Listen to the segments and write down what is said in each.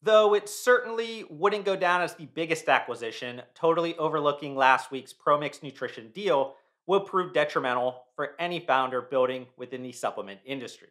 Though it certainly wouldn't go down as the biggest acquisition, totally overlooking last week's PROMIX Nutrition deal will prove detrimental for any founder building within the supplement industry.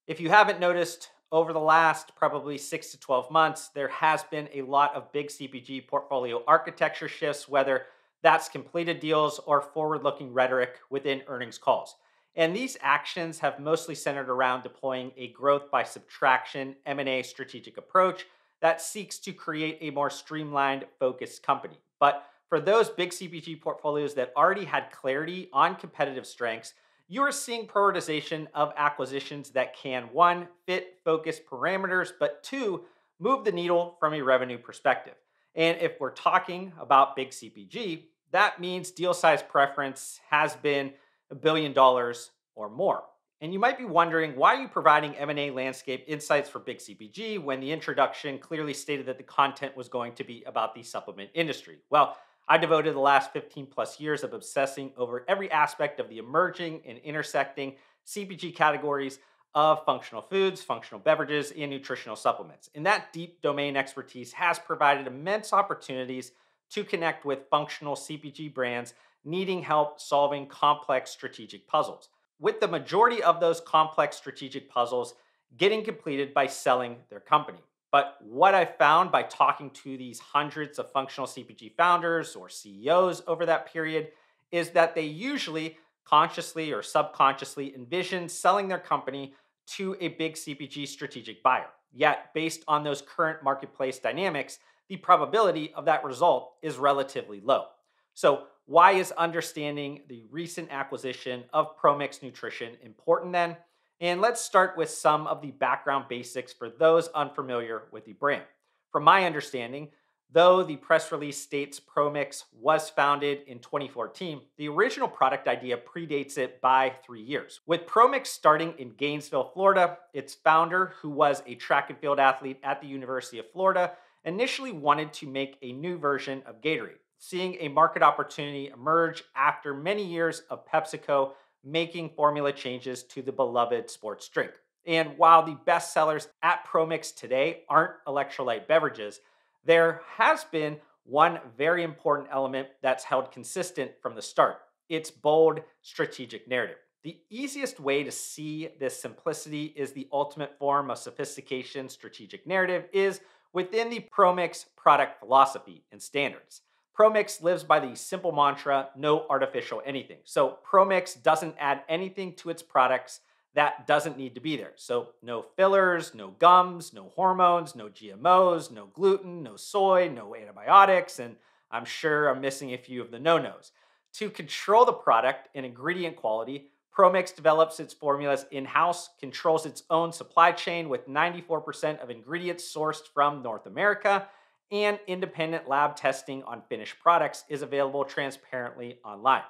If you haven't noticed, over the last probably 6 to 12 months, there has been a lot of big CPG portfolio architecture shifts, whether that's completed deals or forward looking rhetoric within earnings calls. And these actions have mostly centered around deploying a growth by subtraction M&A strategic approach that seeks to create a more streamlined, focused company. But for those big CPG portfolios that already had clarity on competitive strengths, you are seeing prioritization of acquisitions that can, one, fit focus parameters, but two, move the needle from a revenue perspective. And if we're talking about big CPG, that means deal size preference has been $1 billion or more. And you might be wondering, why are you providing M&A landscape insights for big CPG when the introduction clearly stated that the content was going to be about the supplement industry? Well, I devoted the last 15 plus years of obsessing over every aspect of the emerging and intersecting CPG categories of functional foods, functional beverages, and nutritional supplements. And that deep domain expertise has provided immense opportunities to connect with functional CPG brands needing help solving complex strategic puzzles, with the majority of those complex strategic puzzles getting completed by selling their company. But what I found by talking to these hundreds of functional CPG founders or CEOs over that period is that they usually consciously or subconsciously envision selling their company to a big CPG strategic buyer. Yet, based on those current marketplace dynamics, the probability of that result is relatively low. So, why is understanding the recent acquisition of PROMIX Nutrition important then? And let's start with some of the background basics for those unfamiliar with the brand. From my understanding, though the press release states PROMIX was founded in 2014, the original product idea predates it by 3 years. With PROMIX starting in Gainesville, Florida, its founder, who was a track and field athlete at the University of Florida, initially wanted to make a new version of Gatorade, seeing a market opportunity emerge after many years of PepsiCo making formula changes to the beloved sports drink. And while the best sellers at PROMIX today aren't electrolyte beverages, there has been one very important element that's held consistent from the start: its bold strategic narrative. The easiest way to see this simplicity is the ultimate form of sophistication strategic narrative is within the PROMIX product philosophy and standards. PROMIX lives by the simple mantra, no artificial anything. So PROMIX doesn't add anything to its products that doesn't need to be there. So no fillers, no gums, no hormones, no GMOs, no gluten, no soy, no antibiotics, and I'm sure I'm missing a few of the no-nos. To control the product and ingredient quality, PROMIX develops its formulas in-house, controls its own supply chain with 94% of ingredients sourced from North America, and independent lab testing on finished products is available transparently online.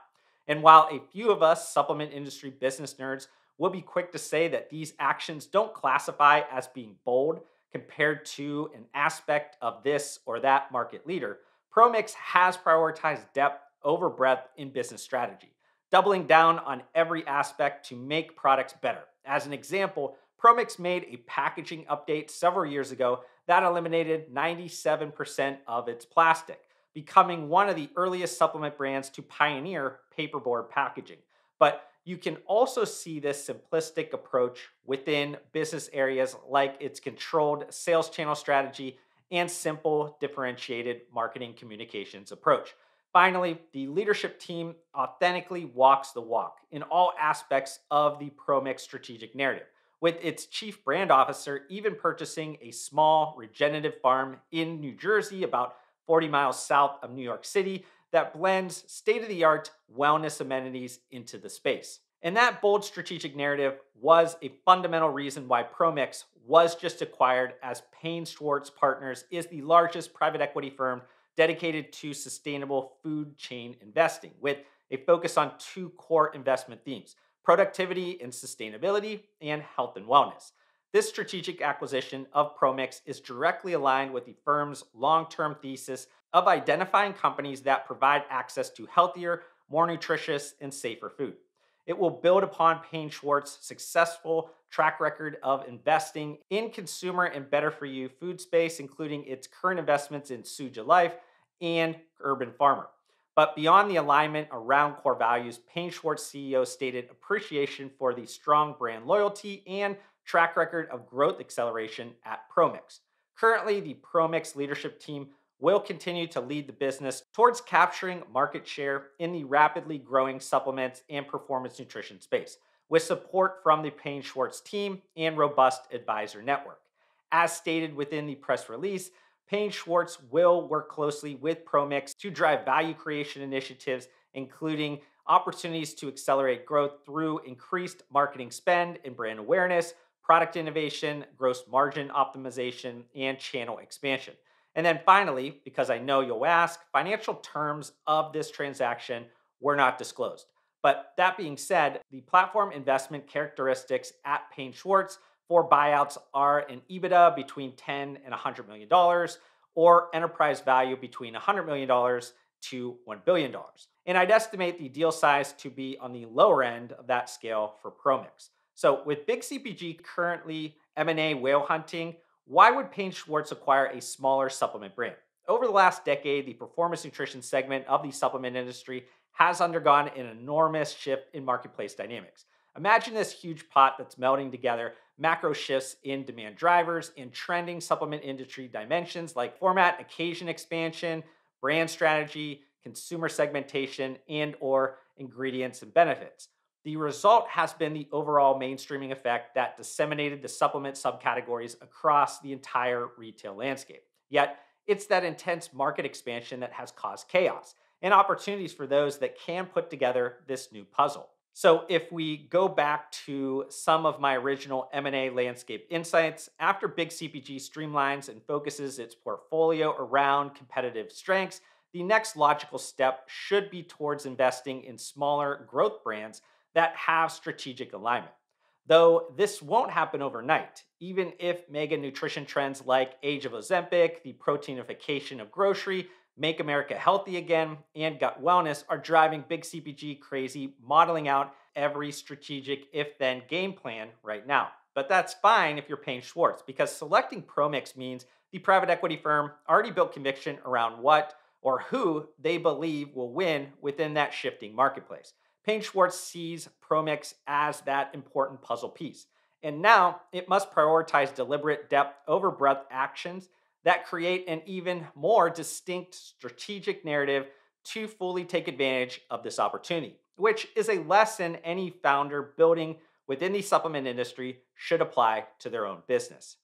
And while a few of us supplement industry business nerds will be quick to say that these actions don't classify as being bold compared to an aspect of this or that market leader, PROMIX has prioritized depth over breadth in business strategy, doubling down on every aspect to make products better. As an example, PROMIX made a packaging update several years ago that eliminated 97% of its plastic, becoming one of the earliest supplement brands to pioneer paperboard packaging. But you can also see this simplistic approach within business areas like its controlled sales channel strategy and simple differentiated marketing communications approach. Finally, the leadership team authentically walks the walk in all aspects of the PROMIX strategic narrative, with its chief brand officer even purchasing a small regenerative farm in New Jersey, about 40 miles south of New York City, that blends state-of-the-art wellness amenities into the space. And that bold strategic narrative was a fundamental reason why PROMIX was just acquired, as Paine Schwartz Partners is the largest private equity firm dedicated to sustainable food chain investing, with a focus on two core investment themes: productivity and sustainability, and health and wellness. This strategic acquisition of PROMIX is directly aligned with the firm's long-term thesis of identifying companies that provide access to healthier, more nutritious, and safer food. It will build upon Paine Schwartz's successful track record of investing in consumer and better for you food space, including its current investments in Suja Life and Urban Farmer. But beyond the alignment around core values, Paine Schwartz CEO stated appreciation for the strong brand loyalty and track record of growth acceleration at PROMIX. Currently, the PROMIX leadership team will continue to lead the business towards capturing market share in the rapidly growing supplements and performance nutrition space, with support from the Paine Schwartz team and robust advisor network. As stated within the press release, Paine Schwartz will work closely with PROMIX to drive value creation initiatives, including opportunities to accelerate growth through increased marketing spend and brand awareness, product innovation, gross margin optimization, and channel expansion. And then finally, because I know you'll ask, financial terms of this transaction were not disclosed. But that being said, the platform investment characteristics at Paine Schwartz for buyouts are an EBITDA between $10 and $100 million, or enterprise value between $100 million to $1 billion. And I'd estimate the deal size to be on the lower end of that scale for PROMIX. So with Big CPG currently M&A whale hunting, why would Paine Schwartz acquire a smaller supplement brand? Over the last decade, the performance nutrition segment of the supplement industry has undergone an enormous shift in marketplace dynamics. Imagine this huge pot that's melding together macro shifts in demand drivers and trending supplement industry dimensions like format, occasion expansion, brand strategy, consumer segmentation, and or ingredients and benefits. The result has been the overall mainstreaming effect that disseminated the supplement subcategories across the entire retail landscape. Yet, it's that intense market expansion that has caused chaos and opportunities for those that can put together this new puzzle. So, if we go back to some of my original M&A landscape insights, after Big CPG streamlines and focuses its portfolio around competitive strengths, the next logical step should be towards investing in smaller growth brands that have strategic alignment. Though this won't happen overnight, even if mega nutrition trends like age of Ozempic, the protein-ification of grocery, make America healthy again, and gut wellness are driving Big CPG crazy, modeling out every strategic if-then game plan right now. But that's fine if you're Paine Schwartz, because selecting PROMIX means the private equity firm already built conviction around what or who they believe will win within that shifting marketplace. Paine Schwartz sees PROMIX as that important puzzle piece. And now it must prioritize deliberate depth over breadth actions that create an even more distinct strategic narrative to fully take advantage of this opportunity, which is a lesson any founder building within the supplement industry should apply to their own business.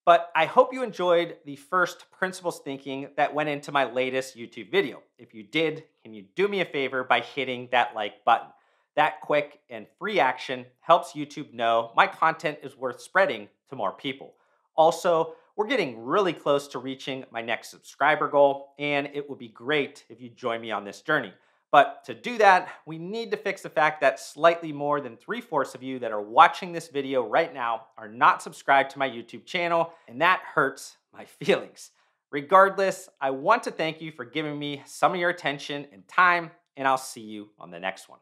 But I hope you enjoyed the first principles thinking that went into my latest YouTube video. If you did, can you do me a favor by hitting that like button? That quick and free action helps YouTube know my content is worth spreading to more people. Also, we're getting really close to reaching my next subscriber goal, and it would be great if you join me on this journey. But to do that, we need to fix the fact that slightly more than 3/4 of you that are watching this video right now are not subscribed to my YouTube channel, and that hurts my feelings. Regardless, I want to thank you for giving me some of your attention and time, and I'll see you on the next one.